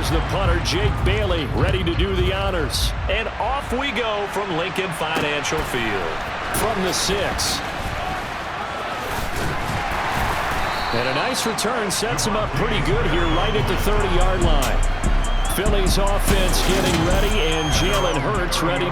here's the punter, Jake Bailey, ready to do the honors. And off we go from Lincoln Financial Field. From the 6. And a nice return sets him up pretty good here right at the 30-yard line. Philly's offense getting ready, and Jalen Hurts ready.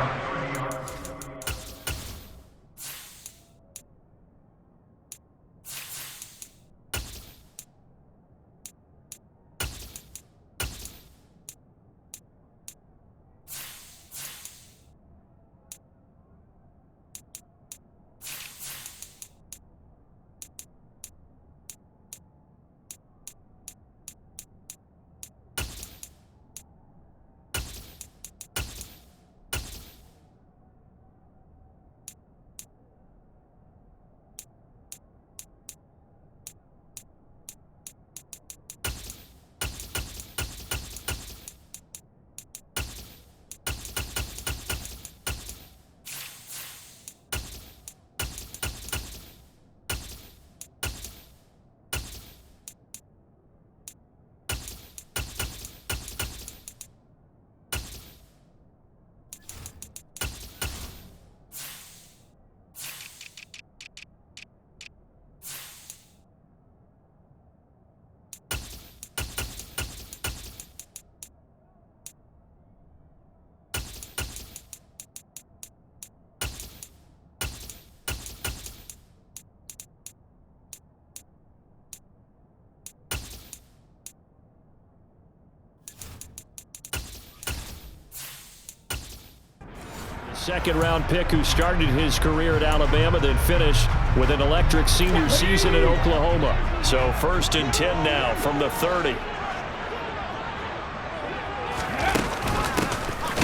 Second-round pick who started his career at Alabama, then finished with an electric senior season at Oklahoma. So 1st and 10 now from the 30.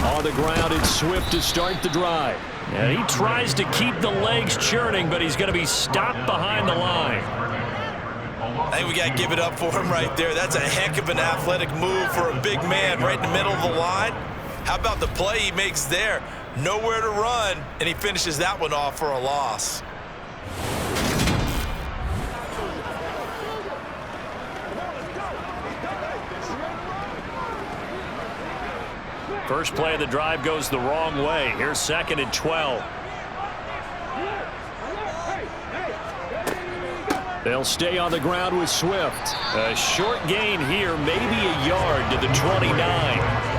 On the ground, it's Swift to start the drive. And he tries to keep the legs churning, but he's going to be stopped behind the line. I think we got to give it up for him right there. That's a heck of an athletic move for a big man right in the middle of the line. How about the play he makes there? Nowhere to run, and he finishes that one off for a loss. First play of the drive goes the wrong way. Here's 2nd and 12. They'll stay on the ground with Swift. A short gain here, maybe a yard to the 29.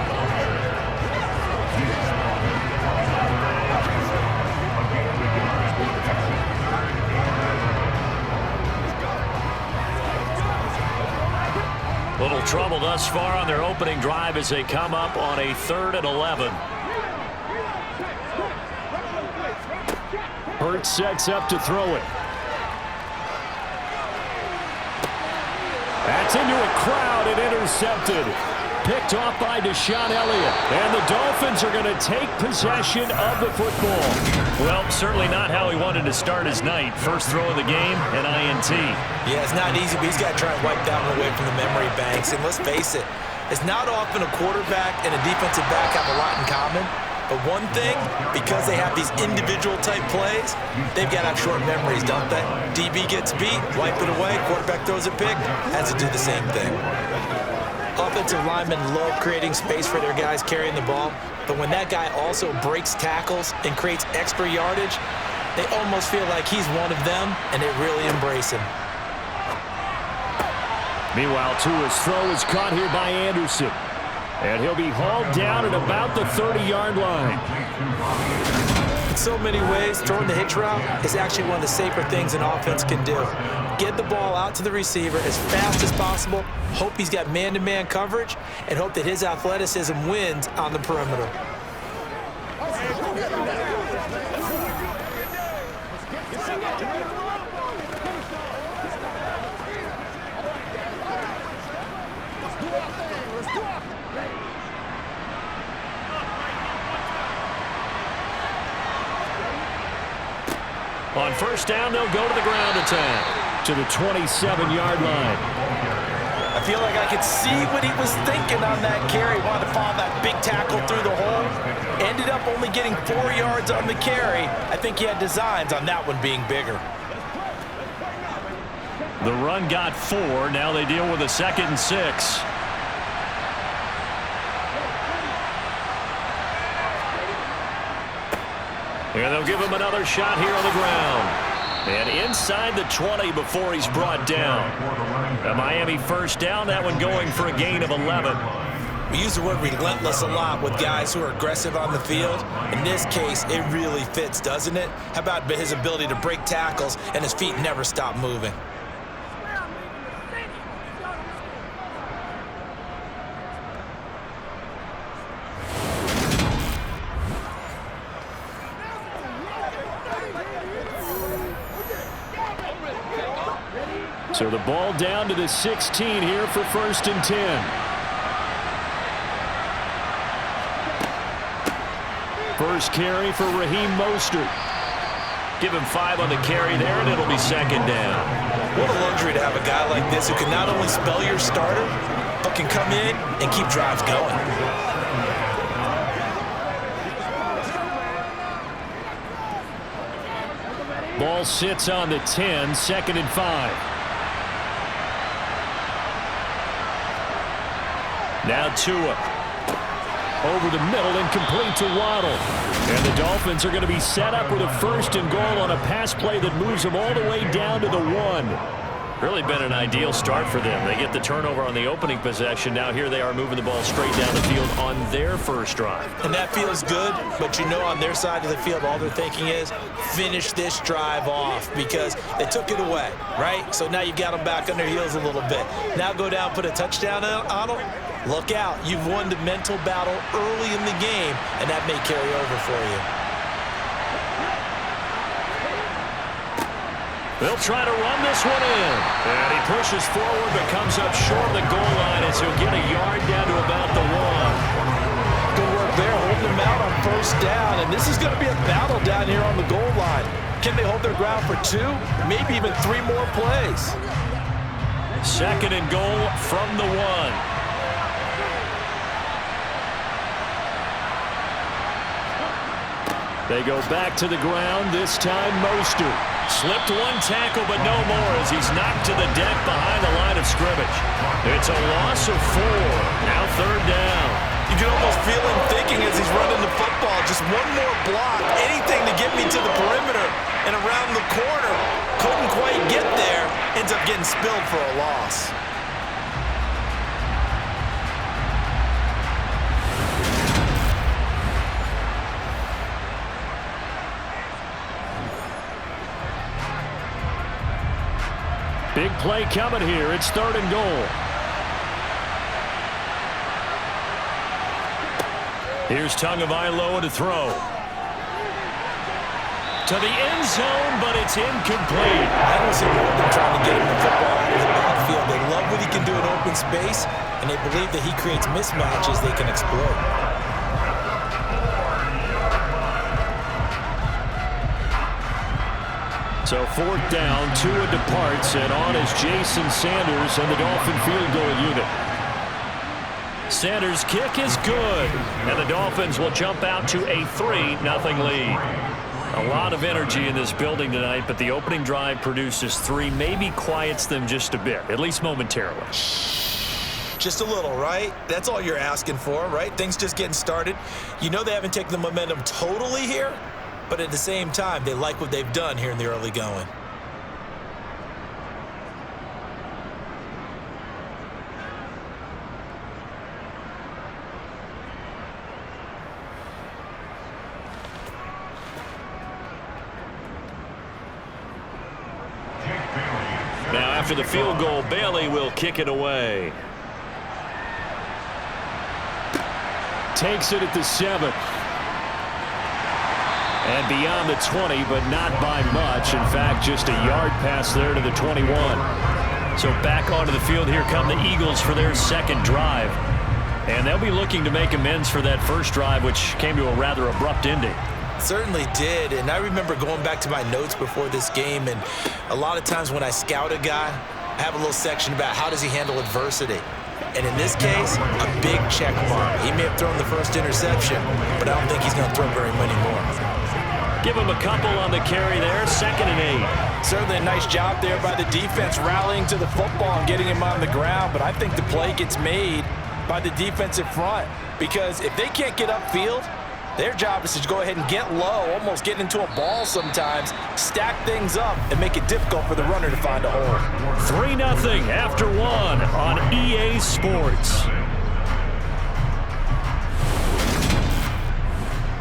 Little trouble thus far on their opening drive as they come up on a 3rd and 11. Hurts sets up to throw it. That's into a crowd and intercepted. Picked off by Deshaun Elliott. And the Dolphins are going to take possession of the football. Well, certainly not how he wanted to start his night. First throw of the game, an INT. Yeah, it's not easy, but he's got to try and wipe that one away from the memory banks. And let's face it, it's not often a quarterback and a defensive back have a lot in common. But one thing, because they have these individual type plays, they've got to have short memories, don't they? DB gets beat, wipe it away, quarterback throws a pick, has to do the same thing. Offensive linemen love creating space for their guys carrying the ball, but when that guy also breaks tackles and creates extra yardage, they almost feel like he's one of them, and they really embrace him. Meanwhile, Tua's throw is caught here by Anderson. And he'll be hauled down at about the 30-yard line. In so many ways, throwing the hitch route is actually one of the safer things an offense can do. Get the ball out to the receiver as fast as possible, hope he's got man-to-man coverage, and hope that his athleticism wins on the perimeter. On first down, they'll go to the ground attack to the 27-yard line. I feel like I could see what he was thinking on that carry. Wanted to follow that big tackle through the hole. Ended up only getting 4 yards on the carry. I think he had designs on that one being bigger. The run got 4. Now they deal with a 2nd and 6. And they'll give him another shot here on the ground. And inside the 20 before he's brought down. A Miami first down, that one going for a gain of 11. We use the word relentless a lot with guys who are aggressive on the field. In this case, it really fits, doesn't it? How about his ability to break tackles and his feet never stop moving? So the ball down to the 16 here for 1st and 10. First carry for Raheem Mostert. Give him 5 on the carry there, and it'll be 2nd down. What a luxury to have a guy like this who can not only spell your starter, but can come in and keep drives going. Ball sits on the 10, 2nd and 5. Now Tua. Over the middle and complete to Waddle. And the Dolphins are going to be set up with a 1st and goal on a pass play that moves them all the way down to the 1. Really been an ideal start for them. They get the turnover on the opening possession. Now here they are moving the ball straight down the field on their first drive. And that feels good, but you know on their side of the field all they're thinking is finish this drive off because they took it away, right? So now you've got them back on their heels a little bit. Now go down, put a touchdown on them. Look out. You've won the mental battle early in the game, and that may carry over for you. They'll try to run this one in. And he pushes forward but comes up short of the goal line as he'll get a yard down to about the 1. Good work there, holding them out on 1st down. And this is going to be a battle down here on the goal line. Can they hold their ground for 2? Maybe even 3 more plays. 2nd and goal from the 1. They go back to the ground, this time Mostert. Slipped one tackle, but no more as he's knocked to the deck behind the line of scrimmage. It's a loss of 4. Now 3rd down. You can almost feel him thinking as he's running the football, just one more block, anything to get me to the perimeter and around the corner. Couldn't quite get there, ends up getting spilled for a loss. Big play coming here. It's 3rd and goal. Here's Tagovailoa to throw. To the end zone, but it's incomplete. I don't see more of them trying to get him the football out of the backfield. They love what he can do in open space, and they believe that he creates mismatches they can exploit. So 4th down, Tua departs, and on is Jason Sanders and the Dolphin field goal unit. Sanders' kick is good, and the Dolphins will jump out to a 3-0 lead. A lot of energy in this building tonight, but the opening drive produces 3, maybe quiets them just a bit, at least momentarily. Just a little, right? That's all you're asking for, right? Things just getting started. You know they haven't taken the momentum totally here, but at the same time, they like what they've done here in the early going. Now, after the field goal, Bailey will kick it away. Takes it at the 7. And beyond the 20, but not by much. In fact, just a yard pass there to the 21. So back onto the field, here come the Eagles for their 2nd drive. And they'll be looking to make amends for that first drive, which came to a rather abrupt ending. Certainly did, and I remember going back to my notes before this game, and a lot of times when I scout a guy, I have a little section about how does he handle adversity. And in this case, a big check mark. He may have thrown the first interception, but I don't think he's going to throw very many more. Give him a couple on the carry there, 2nd and 8. Certainly a nice job there by the defense rallying to the football and getting him on the ground, but I think the play gets made by the defensive front because if they can't get upfield, Their job is to go ahead and get low, almost get into a ball sometimes, stack things up, and make it difficult for the runner to find a hole. 3-0 after one on EA Sports.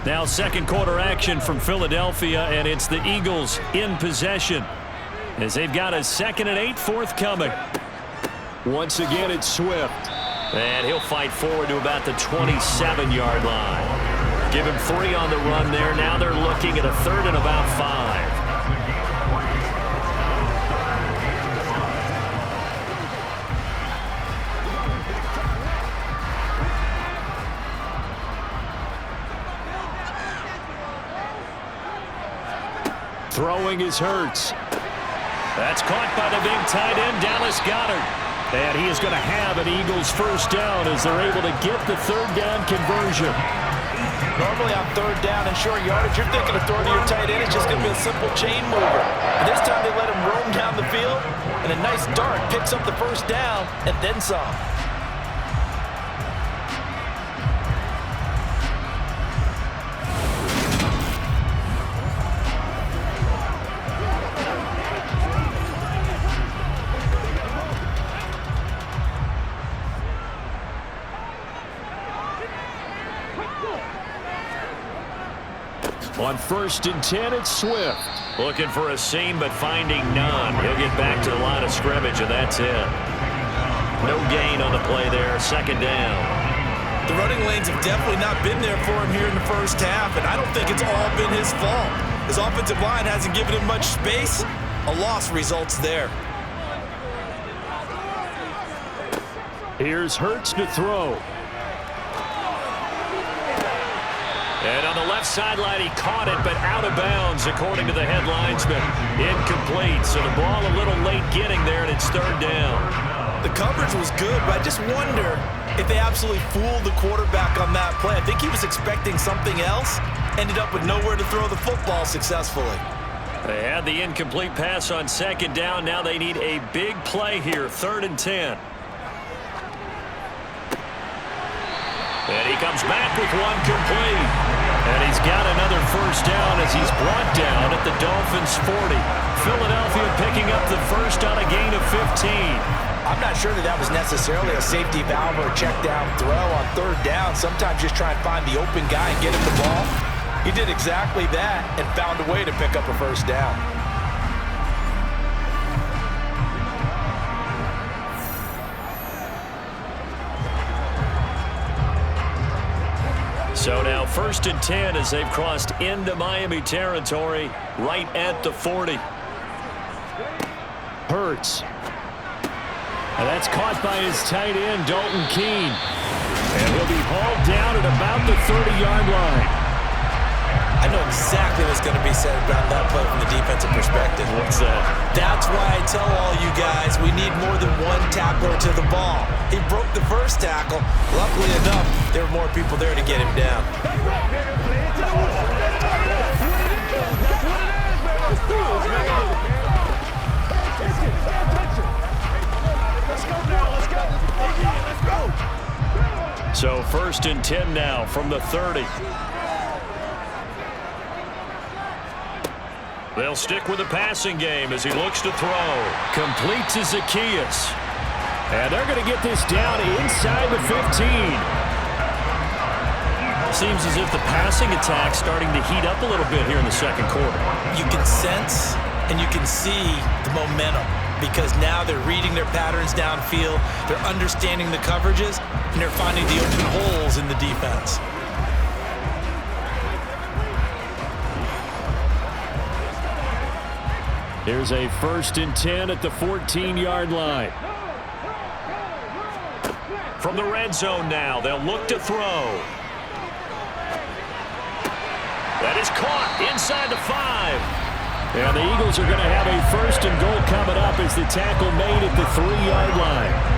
Now second quarter action from Philadelphia, and it's the Eagles in possession as they've got a 2nd and 8 forthcoming. Once again, it's Swift. And he'll fight forward to about the 27-yard line. Give him 3 on the run there. Now they're looking at a 3rd and about 5. Throwing is Hurts. That's caught by the big tight end, Dallas Goedert. And he is going to have an Eagles first down as they're able to get the 3rd down conversion. Normally on 3rd down and short yardage, you're thinking of throwing to your tight end. It's just going to be a simple chain mover. But this time they let him roam down the field, and a nice dart picks up the first down and then some. On 1st and 10, it's Swift. Looking for a seam, but finding none. He'll get back to the line of scrimmage, and that's it. No gain on the play there. 2nd down. The running lanes have definitely not been there for him here in the first half, and I don't think it's all been his fault. His offensive line hasn't given him much space. A loss results there. Here's Hurts to throw. And on the left sideline, he caught it, but out of bounds, according to the head linesman. Incomplete, so the ball a little late getting there, and it's 3rd down. The coverage was good, but I just wonder if they absolutely fooled the quarterback on that play. I think he was expecting something else, ended up with nowhere to throw the football successfully. They had the incomplete pass on 2nd down. Now they need a big play here, 3rd and 10. And he comes back with one complete. And he's got another first down as he's brought down at the Dolphins' 40. Philadelphia picking up the first on a gain of 15. I'm not sure that was necessarily a safety valve or a check down throw on 3rd down. Sometimes just try and find the open guy and get him the ball. He did exactly that and found a way to pick up a first down. So now 1st and 10 as they've crossed into Miami territory right at the 40. Hurts. And that's caught by his tight end, Dalton Keene. And he'll be hauled down at about the 30-yard line. I know exactly what's going to be said about that play from the defensive perspective. What's that? That's why I tell all you guys we need more than one tackler to the ball. He broke the first tackle. Luckily enough, there were more people there to get him down. So 1st and 10 now from the 30. They'll stick with the passing game as he looks to throw. Complete to Zacchaeus. And they're going to get this down inside the 15. Seems as if the passing attack's starting to heat up a little bit here in the 2nd quarter. You can sense and you can see the momentum because now they're reading their patterns downfield, they're understanding the coverages, and they're finding the open holes in the defense. Here's a 1st and 10 at the 14-yard line. From the red zone now, they'll look to throw. That is caught inside the 5. And the Eagles are going to have a 1st and goal coming up as the tackle made at the 3-yard line.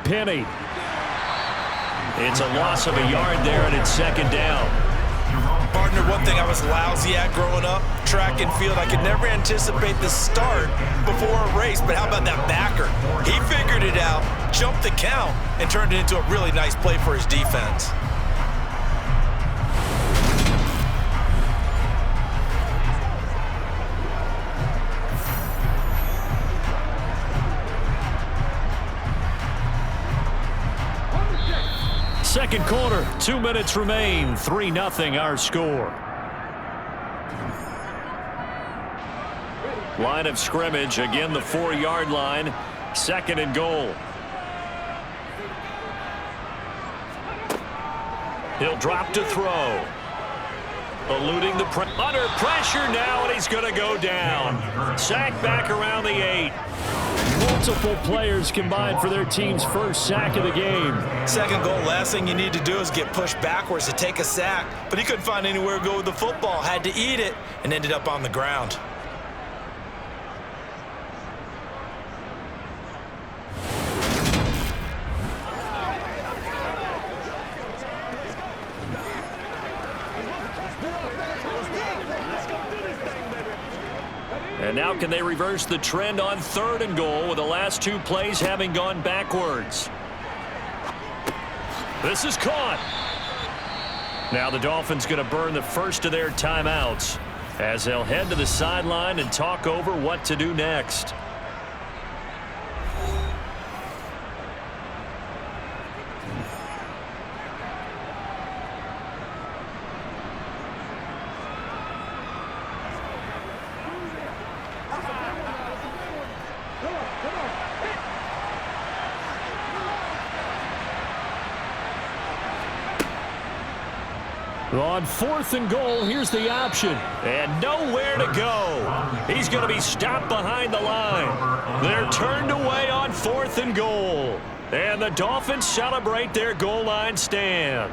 penny. It's a loss of a yard there, and it's second down. Partner, one thing I was lousy at growing up, track and field, I could never anticipate the start before a race, but how about that backer? He figured it out, jumped the count, and turned it into a really nice play for his defense. Second quarter, 2 minutes remain, 3-0 our score. Line of scrimmage, again the 4-yard line, second and goal. He'll drop to throw. Eluding the under pressure now, and he's going to go down. Sack back around the 8. Multiple players combined for their team's first sack of the game. Second goal, last thing you need to do is get pushed backwards to take a sack. But he couldn't find anywhere to go with the football, had to eat it, and ended up on the ground. And now can they reverse the trend on third and goal with the last 2 plays having gone backwards? This is caught. Now the Dolphins going to burn the first of their timeouts as they'll head to the sideline and talk over what to do next. On fourth and goal, here's the option. And nowhere to go. He's going to be stopped behind the line. They're turned away on fourth and goal. And the Dolphins celebrate their goal line stand.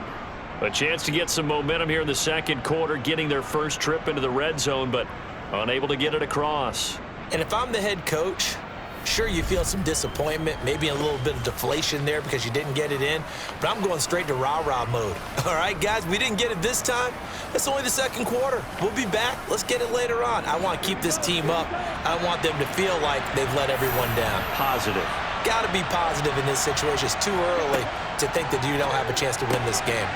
A chance to get some momentum here in the second quarter, getting their first trip into the red zone, but unable to get it across. And if I'm the head coach, sure, you feel some disappointment, maybe a little bit of deflation there because you didn't get it in, but I'm going straight to rah-rah mode. All right, guys, we didn't get it this time. It's only the second quarter. We'll be back. Let's get it later on. I want to keep this team up. I want them to feel like they've let everyone down. Positive. Got to be positive in this situation. It's too early to think that you don't have a chance to win this game.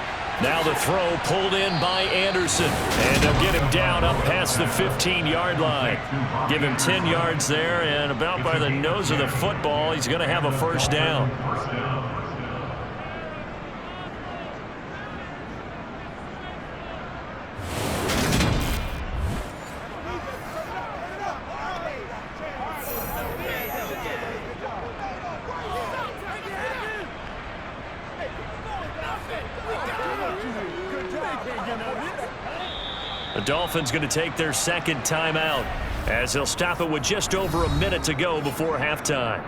Now the throw pulled in by Anderson. And they'll get him down up past the 15-yard line. Give him 10 yards there, and about by the nose of the football, he's going to have a first down. The Dolphins going to take their second timeout as they'll stop it with just over a minute to go before halftime.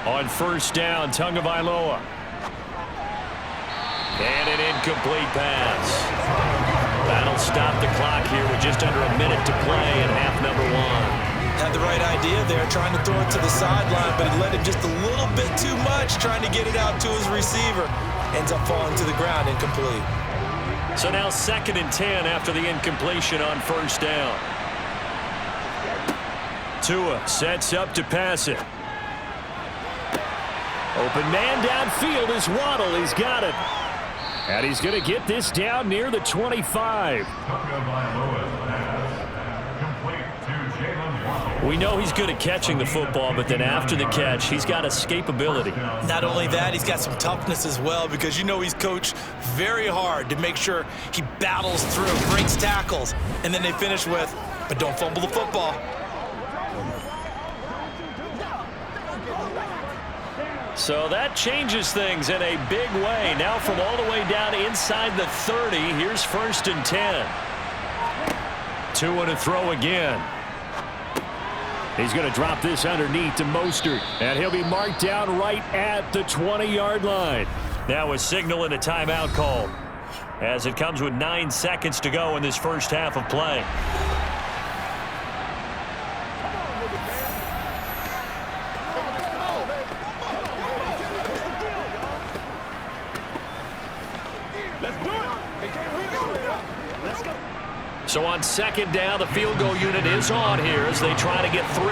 On first down, Tagovailoa. And an incomplete pass. That'll stop the clock here with just under a minute to play in half number 1. Had the right idea there, trying to throw it to the sideline, but he let him just a little bit too much, trying to get it out to his receiver. Ends up falling to the ground, incomplete. So now 2nd and 10 after the incompletion on first down. Tua sets up to pass it. Open man downfield is Waddle. He's got it. And he's going to get this down near the 25. We know he's good at catching the football, but then after the catch, he's got escapability. Not only that, he's got some toughness as well, because you know he's coached very hard to make sure he battles through, breaks tackles, and then they finish with, but don't fumble the football. So that changes things in a big way. Now from all the way down inside the 30, here's 1st and 10. 2 to throw again. He's going to drop this underneath to Mostert, and he'll be marked down right at the 20-yard line. Now a signal and a timeout called, as it comes with 9 seconds to go in this first half of play. So on second down, the field goal unit is on here as they try to get 3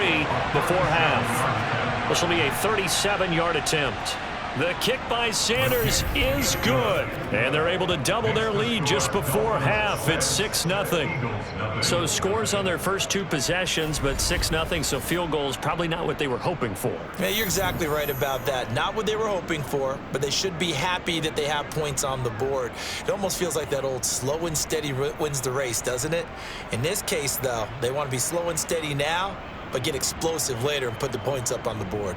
before half. This will be a 37-yard attempt. The kick by Sanders is good. And they're able to double their lead just before half. It's 6-0. So scores on their first 2 possessions, but 6-0, so field goals probably not what they were hoping for. Yeah, you're exactly right about that. Not what they were hoping for, but they should be happy that they have points on the board. It almost feels like that old slow and steady wins the race, doesn't it? In this case, though, they want to be slow and steady now, but get explosive later and put the points up on the board.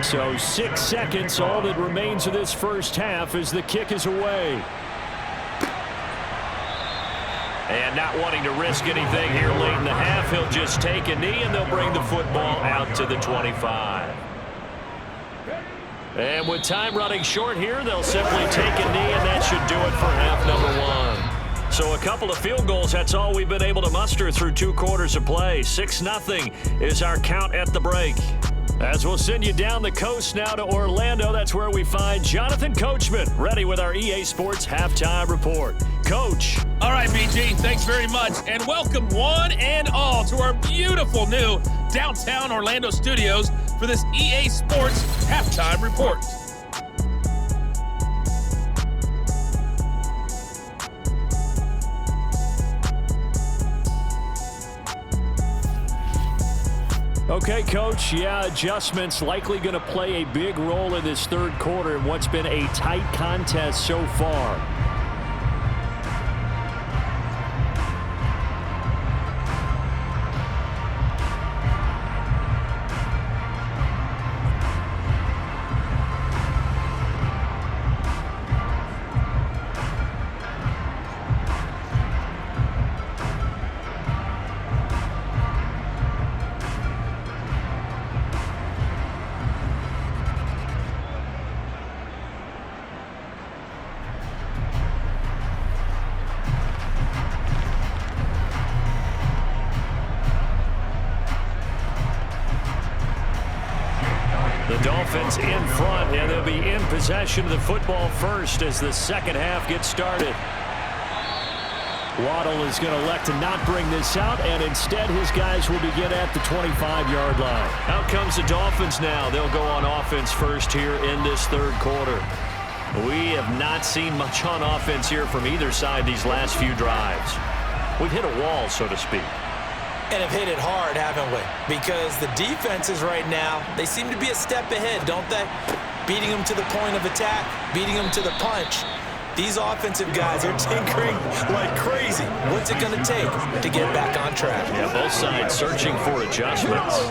So 6 seconds, all that remains of this first half as the kick is away. And not wanting to risk anything here late in the half, he'll just take a knee and they'll bring the football out to the 25. And with time running short here, they'll simply take a knee, and that should do it for half number 1. So a couple of field goals, that's all we've been able to muster through 2 quarters of play. 6-0 is our count at the break. As we'll send you down the coast now to Orlando, that's where we find Jonathan Coachman, ready with our EA Sports Halftime Report. Coach. All right, BG, thanks very much. And welcome one and all to our beautiful new downtown Orlando studios for this EA Sports Halftime Report. Okay, Coach, yeah, adjustments likely going to play a big role in this third quarter in what's been a tight contest so far. The Dolphins in front, and they'll be in possession of the football first as the second half gets started. Waddle is going to elect to not bring this out, and instead his guys will begin at the 25-yard line. Out comes the Dolphins now. They'll go on offense first here in this third quarter. We have not seen much on offense here from either side these last few drives. We've hit a wall, so to speak. And have hit it hard, haven't we? Because the defenses right now, they seem to be a step ahead, don't they? Beating them to the point of attack, beating them to the punch. These offensive guys are tinkering like crazy. What's it going to take to get back on track? Yeah, both sides searching for adjustments.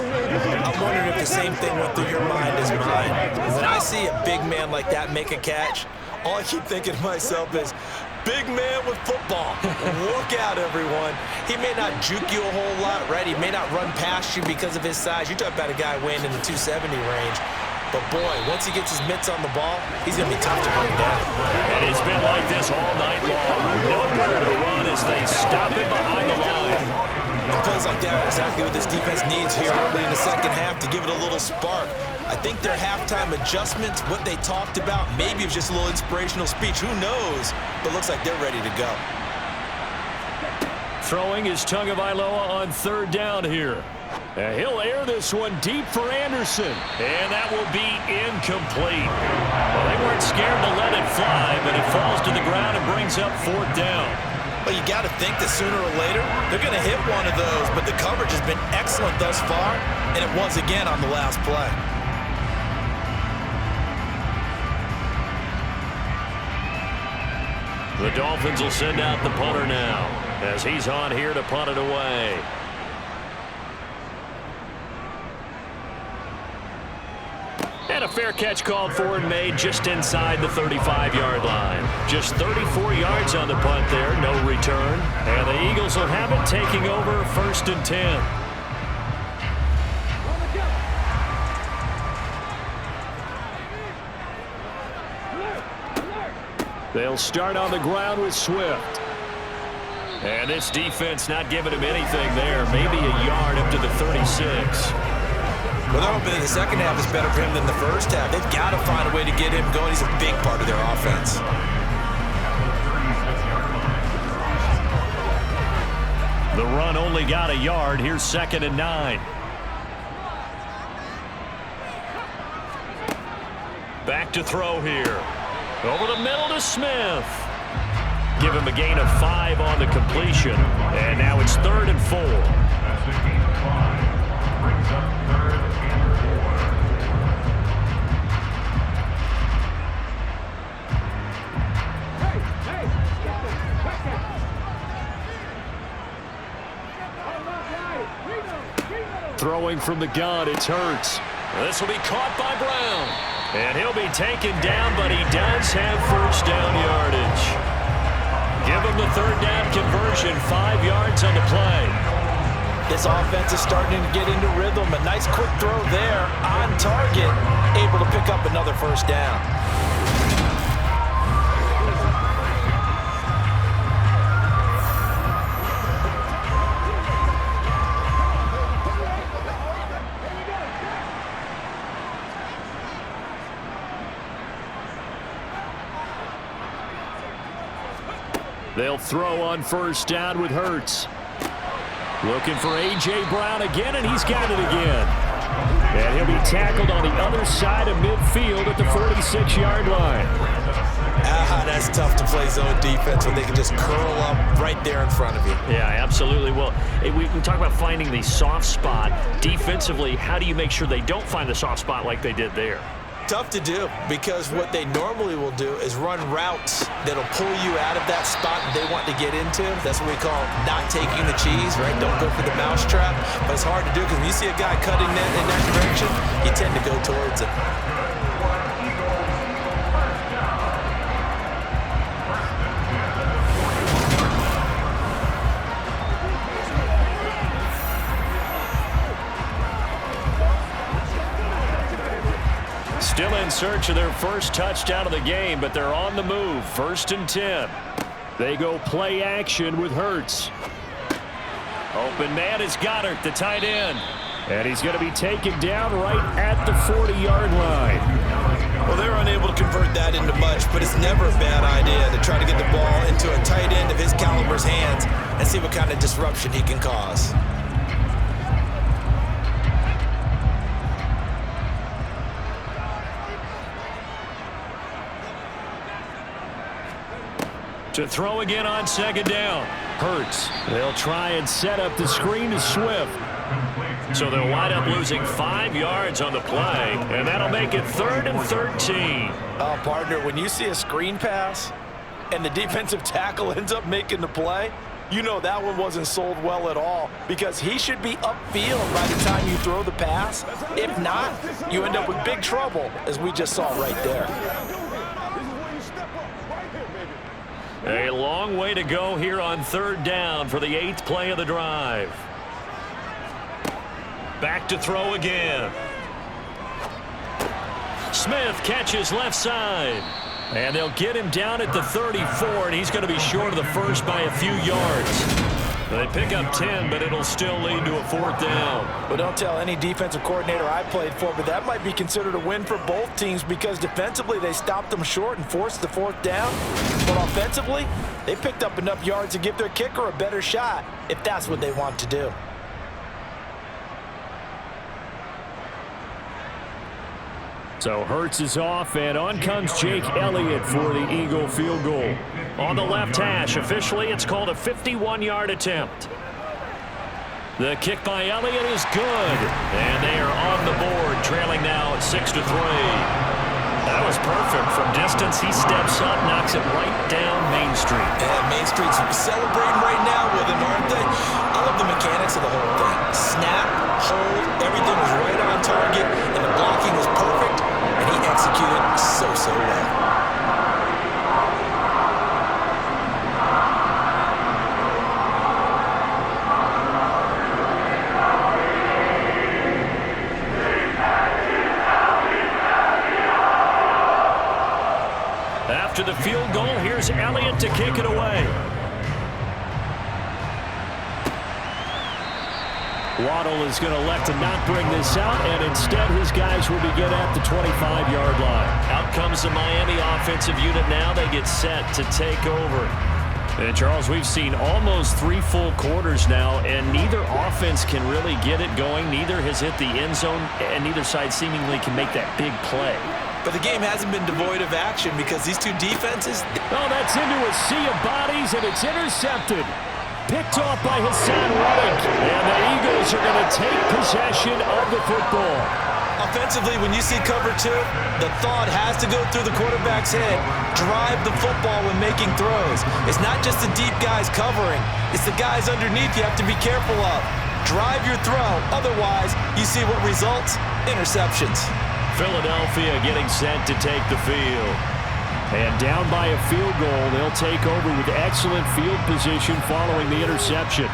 I'm wondering if the same thing went through your mind as mine. When I see a big man like that make a catch, all I keep thinking to myself is, big man with football. Look out, everyone. He may not juke you a whole lot, right? He may not run past you because of his size. You talk about a guy weighing in the 270 range. But, boy, once he gets his mitts on the ball, he's going to be tough to bring down. And it's been like this all night long. Nowhere to run as they stop it behind the line. And plays like that are exactly what this defense needs here early in the second half to give it a little spark. I think their halftime adjustments, what they talked about, maybe it was just a little inspirational speech. Who knows? But looks like they're ready to go. Throwing is Tagovailoa on third down here. And he'll air this one deep for Anderson. And that will be incomplete. Well, they weren't scared to let it fly, but it falls to the ground and brings up fourth down. Well, you got to think that sooner or later, they're going to hit one of those. But the coverage has been excellent thus far, and it was again on the last play. The Dolphins will send out the punter now as he's on here to punt it away. And a fair catch called for and made just inside the 35-yard line. Just 34 yards on the punt there, no return. And the Eagles will have it taking over 1st and 10. They'll start on the ground with Swift. And this defense not giving him anything there. Maybe a yard up to the 36. Well, they're hoping the second half is better for him than the first half. They've got to find a way to get him going. He's a big part of their offense. The run only got a yard. Here's 2nd and 9. Back to throw here. Over the middle to Smith. Give him a gain of 5 on the completion. And now it's 3rd and 4. Throwing from the gun, it's Hurts. This will be caught by Brown. And he'll be taken down, but he does have first down yardage. Give him the 3rd down conversion, 5 yards on the play. This offense is starting to get into rhythm. A nice quick throw there on target, able to pick up another first down. They'll throw on 1st down with Hurts. Looking for A.J. Brown again, and he's got it again. And he'll be tackled on the other side of midfield at the 46-yard line. That's tough to play zone defense when they can just curl up right there in front of you. Yeah, absolutely. Well, we talk about finding the soft spot. Defensively, how do you make sure they don't find the soft spot like they did there? Tough to do, because what they normally will do is run routes that'll pull you out of that spot that they want to get into. That's what we call not taking the cheese, right? Don't go for the mousetrap. But it's hard to do because when you see a guy cutting in that direction, you tend to go towards it. Still in search of their first touchdown of the game, but they're on the move. 1st and 10. They go play action with Hurts. Open man is Goddard, the tight end. And he's going to be taken down right at the 40-yard line. Well, they're unable to convert that into much, but it's never a bad idea to try to get the ball into a tight end of his caliber's hands and see what kind of disruption he can cause. To throw again on 2nd down. Hurts. They'll try and set up the screen to Swift. So they'll wind up losing 5 yards on the play, and that'll make it 3rd and 13. Oh, partner, when you see a screen pass and the defensive tackle ends up making the play, you know that one wasn't sold well at all, because he should be upfield by the time you throw the pass. If not, you end up with big trouble, as we just saw right there. A long way to go here on 3rd down for the 8th play of the drive. Back to throw again. Smith catches left side. And they'll get him down at the 34, and he's going to be short of the first by a few yards. They pick up 10, but it'll still lead to a 4th down. Well, don't tell any defensive coordinator I played for, but that might be considered a win for both teams, because defensively they stopped them short and forced the 4th down. But offensively, they picked up enough yards to give their kicker a better shot, if that's what they want to do. So Hurts is off, and on comes Jake Elliott for the Eagle field goal. On the left hash, officially it's called a 51-yard attempt. The kick by Elliott is good, and they are on the board, trailing now at 6-3. That was perfect. From distance, he steps up, knocks it right down Main Street. Street's celebrating right now with him, aren't they? I love the mechanics of the whole thing. Snap, hold, everything was right on target, and the blocking was perfect, and he executed so well. After the field goal, here's Elliott to kick it away. Waddle is going to elect to not bring this out, and instead his guys will begin at the 25-yard line. Out comes the Miami offensive unit now. They get set to take over. And Charles, we've seen almost 3 full quarters now, and neither offense can really get it going. Neither has hit the end zone, and neither side seemingly can make that big play. But the game hasn't been devoid of action because these two defenses... Oh, that's into a sea of bodies, and it's intercepted. Picked off by Hassan Reddick. And the Eagles are going to take possession of the football. Offensively, when you see cover 2, the thought has to go through the quarterback's head. Drive the football when making throws. It's not just the deep guys covering. It's the guys underneath you have to be careful of. Drive your throw. Otherwise, you see what results? Interceptions. Philadelphia getting set to take the field. And down by a field goal, they'll take over with excellent field position following the interception.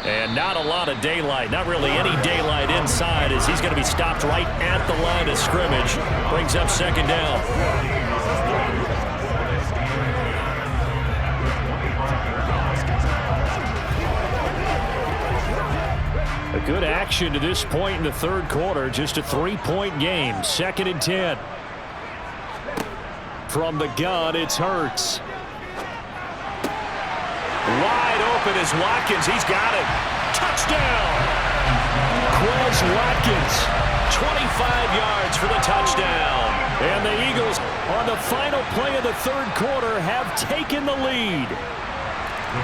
And not a lot of daylight, not really any daylight inside, as he's going to be stopped right at the line of scrimmage. Brings up second down. A good action to this point in the third quarter. Just a 3-point game. 2nd and 10. From the gun, it's Hurts. Wide open is Watkins. He's got it. Touchdown. Quez Watkins. 25 yards for the touchdown. And the Eagles, on the final play of the third quarter, have taken the lead.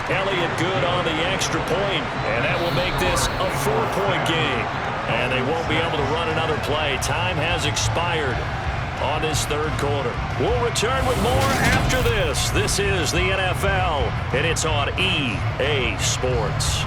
Elliott good on the extra point, and that will make this a 4-point game. And they won't be able to run another play. Time has expired on this third quarter. We'll return with more after this. This is the NFL, and it's on EA Sports.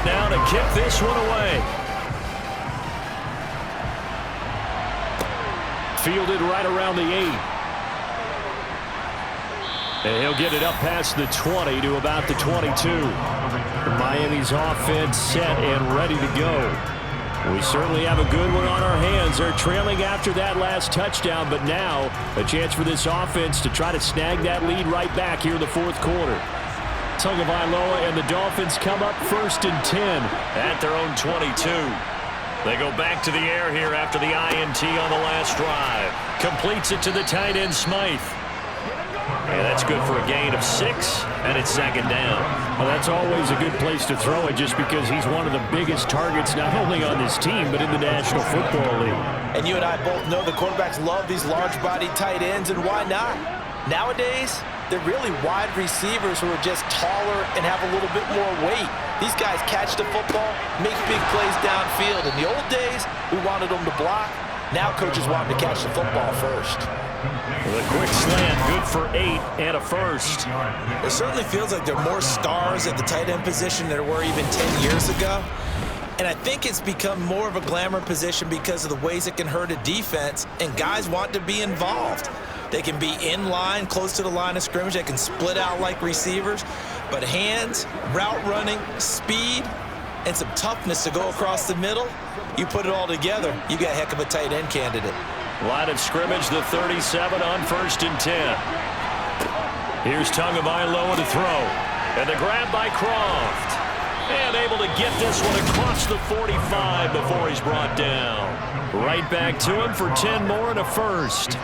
Now to kick this one away. Fielded right around the 8. And he'll get it up past the 20 to about the 22. Miami's offense set and ready to go. We certainly have a good one on our hands. They're trailing after that last touchdown, but now a chance for this offense to try to snag that lead right back here in the fourth quarter. Tagovailoa and the Dolphins come up 1st and 10. At their own 22. They go back to the air here after the INT on the last drive. Completes it to the tight end, Smythe. And that's good for a gain of 6, and it's 2nd down. Well, that's always a good place to throw it just because he's one of the biggest targets not only on this team but in the National Football League. And you and I both know the quarterbacks love these large-bodied tight ends, and why not? Nowadays, they're really wide receivers who are just taller and have a little bit more weight. These guys catch the football, make big plays downfield. In the old days, we wanted them to block. Now coaches want them to catch the football first. The quick slant, good for 8 and a first. It certainly feels like there are more stars at the tight end position than there were even 10 years ago. And I think it's become more of a glamour position because of the ways it can hurt a defense, and guys want to be involved. They can be in line, close to the line of scrimmage. They can split out like receivers. But hands, route running, speed, and some toughness to go across the middle, you put it all together, you got a heck of a tight end candidate. Line of scrimmage, the 37 on 1st and 10. Here's Tagovailoa to throw. And the grab by Croft. And able to get this one across the 45 before he's brought down. Right back to him for 10 more and a first.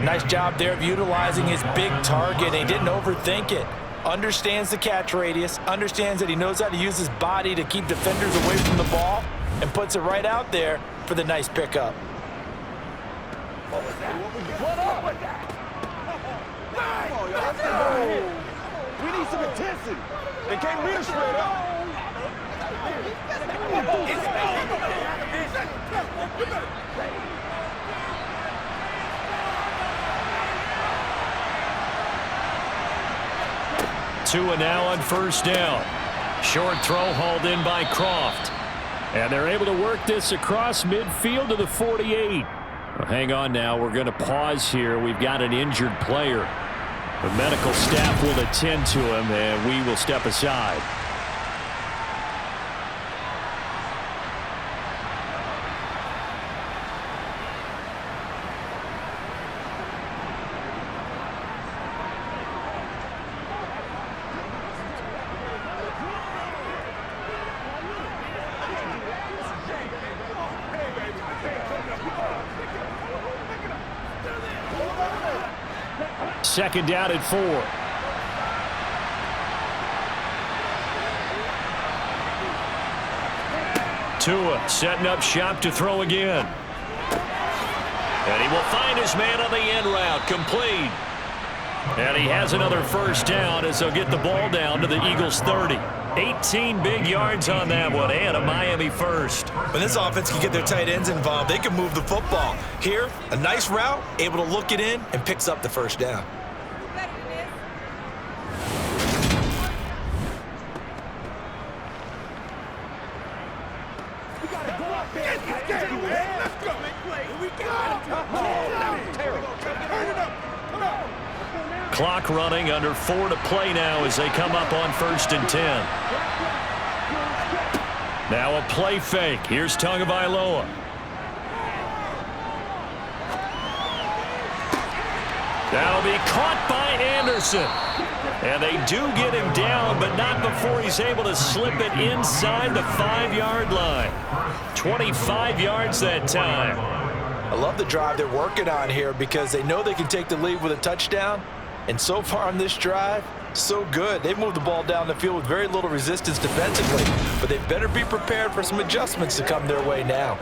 Nice job there of utilizing his big target. He didn't overthink it. Understands the catch radius, understands that he knows how to use his body to keep defenders away from the ball, and puts it right out there for the nice pickup. We need some intensity. They can't read straight up. Tua now on first down. Short throw hauled in by Croft. And they're able to work this across midfield to the 48. Well, hang on now. We're going to pause here. We've got an injured player. The medical staff will attend to him, and we will step aside. Second down at 4. Tua setting up shop to throw again. And he will find his man on the end route, complete. And he has another first down as they'll get the ball down to the Eagles' 30. 18 big yards on that one, and a Miami first. When this offense can get their tight ends involved, they can move the football. Here, a nice route, able to look it in, and picks up the first down. Clock running, under 4 to play now as they come up on first and 10. Now a play fake. Here's Tagovailoa. That'll be caught by Anderson. And they do get him down, but not before he's able to slip it inside the 5-yard line. 25 yards that time. I love the drive they're working on here because they know they can take the lead with a touchdown. And so far on this drive, so good. They've moved the ball down the field with very little resistance defensively, but they better be prepared for some adjustments to come their way now.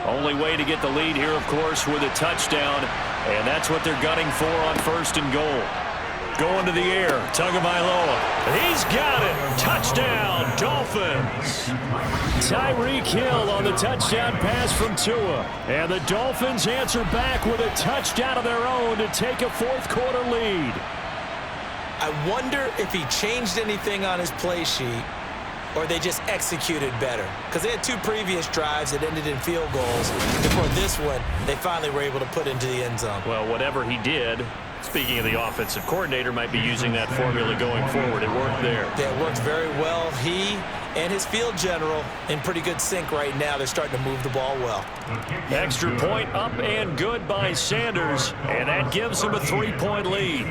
Only way to get the lead here, of course, with a touchdown, and that's what they're gunning for on first and goal. Going to the air, Tagovailoa. He's got it. Touchdown, Dolphins. Tyreek Hill on the touchdown pass from Tua. And the Dolphins answer back with a touchdown of their own to take a fourth-quarter lead. I wonder if he changed anything on his play sheet or they just executed better. Because they had 2 previous drives that ended in field goals. Before this one, they finally were able to put into the end zone. Well, whatever he did, speaking of the offensive coordinator, might be using that formula going forward. It worked there. Yeah, it worked very well. He and his field general in pretty good sync right now. They're starting to move the ball well. Extra point up and good by Sanders, and that gives him a 3-point lead.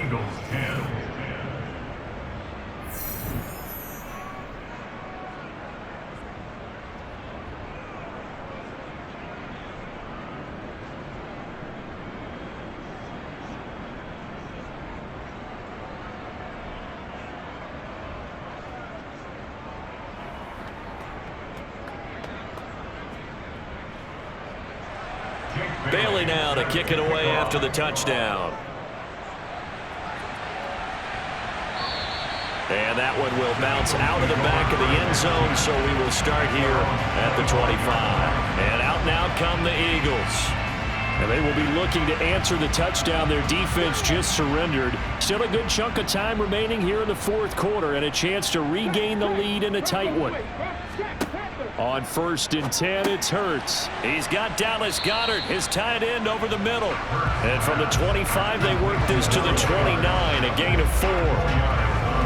Bailey now to kick it away after the touchdown. And that one will bounce out of the back of the end zone, so we will start here at the 25. And out now come the Eagles. And they will be looking to answer the touchdown their defense just surrendered. Still a good chunk of time remaining here in the fourth quarter and a chance to regain the lead in a tight one. On first and 10, it's Hurts. He's got Dallas Goedert, his tight end, over the middle. And from the 25, they work this to the 29, a gain of 4.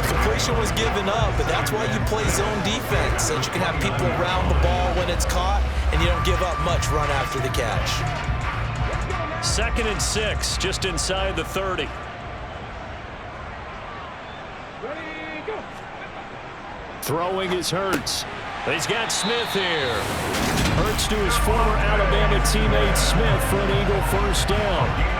Completion was given up, but that's why you play zone defense, so that you can have people around the ball when it's caught, and you don't give up much run after the catch. 2nd and 6, just inside the 30. Throwing is Hurts. He's got Smith here. Hurts to his former Alabama teammate Smith for an Eagle first down.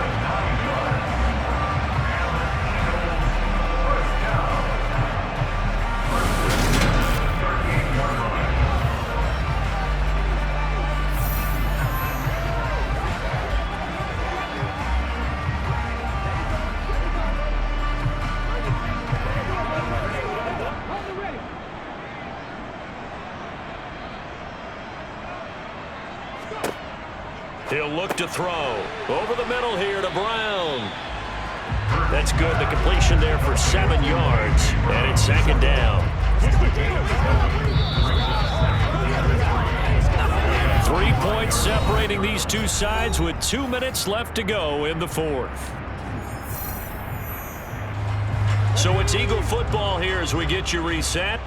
He'll look to throw. Over the middle here to Brown. That's good. The completion there for 7 yards. And it's 2nd down. 3 points separating these two sides with 2 minutes left to go in the 4th. So it's Eagle football here as we get you reset.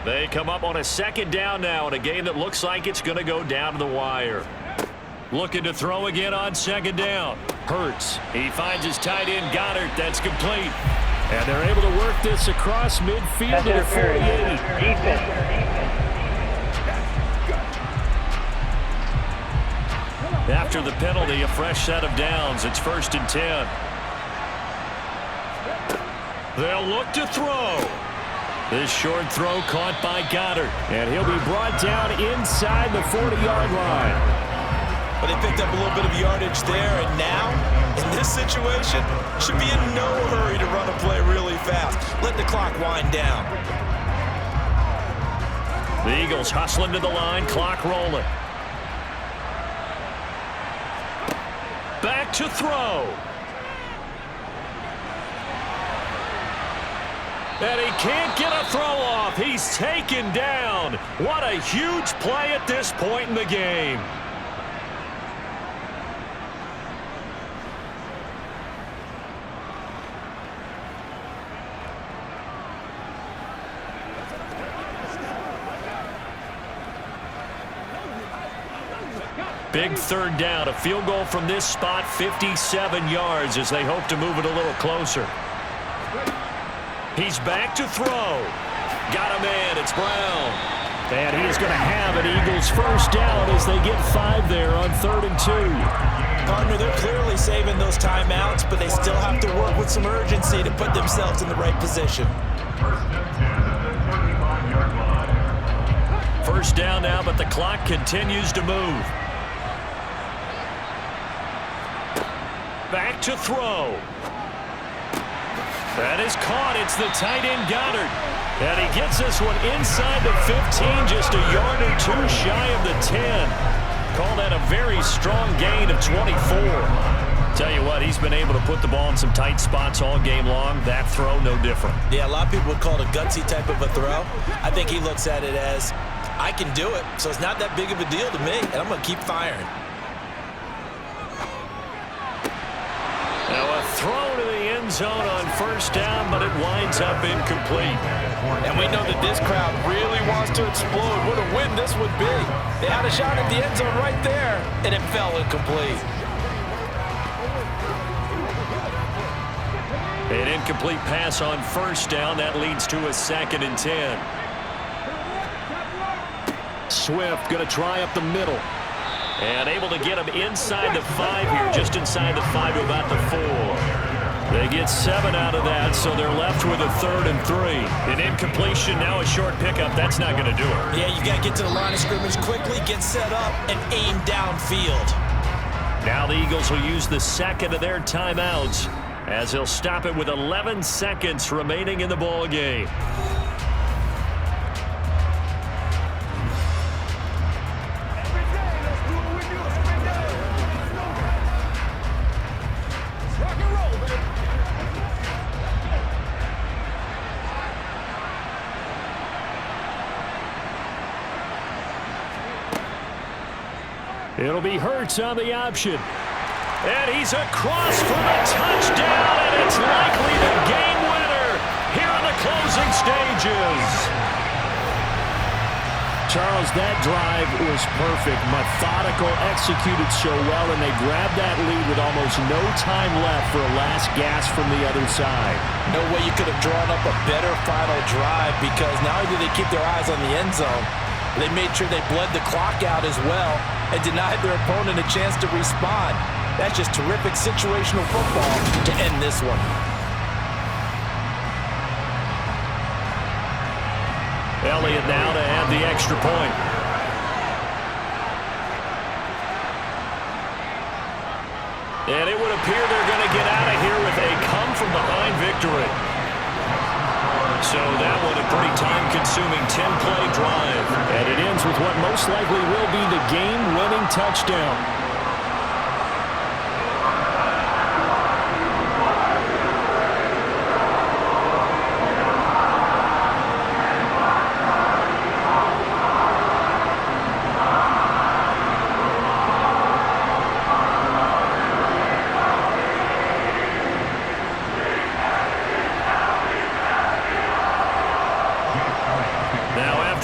They come up on a 2nd down now in a game that looks like it's going to go down to the wire. Looking to throw again on 2nd down. Hurts. He finds his tight end, Goddard. That's complete. And they're able to work this across midfield to the 48. After the penalty, a fresh set of downs. It's 1st and 10. They'll look to throw. This short throw caught by Goddard. And he'll be brought down inside the 40-yard line. But they picked up a little bit of yardage there, and now, in this situation, should be in no hurry to run a play really fast. Let the clock wind down. The Eagles hustling to the line, clock rolling. Back to throw. And he can't get a throw off. He's taken down. What a huge play at this point in the game. Big 3rd down. A field goal from this spot, 57 yards as they hope to move it a little closer. He's back to throw. Got a man. It's Brown. And he is going to have an Eagles first down as they get 5 there on 3rd and 2. Partner, they're clearly saving those timeouts, but they still have to work with some urgency to put themselves in the right position. First down now, but the clock continues to move. Back to throw. That is caught. It's the tight end Goddard. And he gets this one inside the 15, just a yard or 2 shy of the 10. Call that a very strong gain of 24. Tell you what, he's been able to put the ball in some tight spots all game long. That throw, no different. Yeah, a lot of people would call it a gutsy type of a throw. I think he looks at it as, I can do it, so it's not that big of a deal to me, and I'm going to keep firing. Now a throw to the end zone on first down, but it winds up incomplete. And we know that this crowd really wants to explode. What a win this would be. They had a shot at the end zone right there, and it fell incomplete. An incomplete pass on first down. That leads to a 2nd and 10. Swift going to try up the middle. And able to get him inside the 5 here, just inside the 5 to about the 4. They get 7 out of that, so they're left with a 3rd and 3. An incompletion, now a short pickup. That's not going to do it. Yeah, you got to get to the line of scrimmage quickly, get set up, and aim downfield. Now the Eagles will use the 2nd of their timeouts as they'll stop it with 11 seconds remaining in the ball game. It'll be Hurts on the option. And he's across for the touchdown, and it's likely the game winner here in the closing stages. Charles, that drive was perfect. Methodical, executed so well, and they grabbed that lead with almost no time left for a last gasp from the other side. No way you could have drawn up a better final drive, because not only did they keep their eyes on the end zone, they made sure they bled the clock out as well and denied their opponent a chance to respond. That's just terrific situational football to end this one. Elliott now to add the extra point. And it would appear they're going to get out of here with a come-from-behind victory. So that one a pretty time-consuming 10-play drive. And it ends with what most likely will be the game-winning touchdown.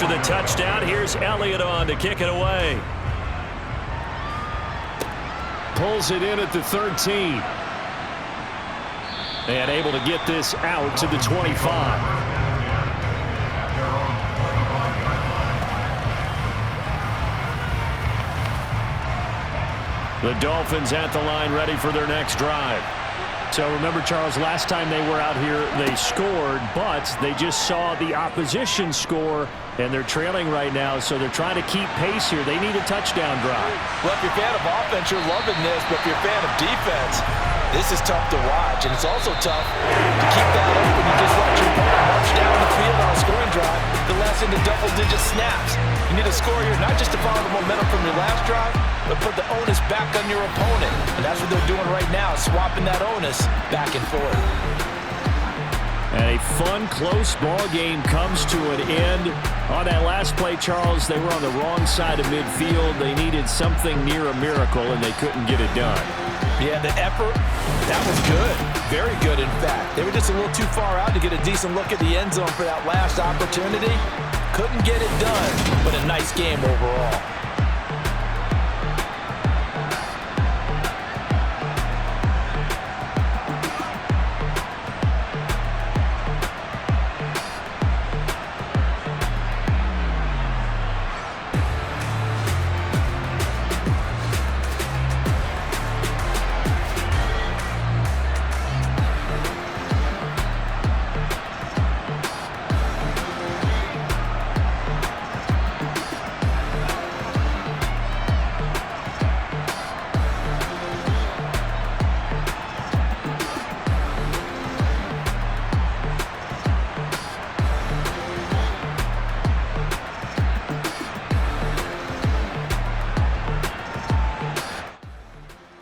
After the touchdown, here's Elliott on to kick it away. Pulls it in at the 13. And able to get this out to the 25. The Dolphins at the line, ready for their next drive. So remember, Charles, last time they were out here, they scored, but they just saw the opposition score, and they're trailing right now, so they're trying to keep pace here. They need a touchdown drive. Well, if you're a fan of offense, you're loving this, but if you're a fan of defense, this is tough to watch, and it's also tough to keep that up when you just let your opponent march down the field on a scoring drive that lasts into double-digit snaps. You need a score here, not just to follow the momentum from your last drive, but put the onus back on your opponent. And that's what they're doing right now, swapping that onus back and forth. And a fun, close ball game comes to an end. On that last play, Charles, they were on the wrong side of midfield. They needed something near a miracle, and they couldn't get it done. Yeah, the effort, that was good. Very good, in fact. They were just a little too far out to get a decent look at the end zone for that last opportunity. Couldn't get it done, but a nice game overall.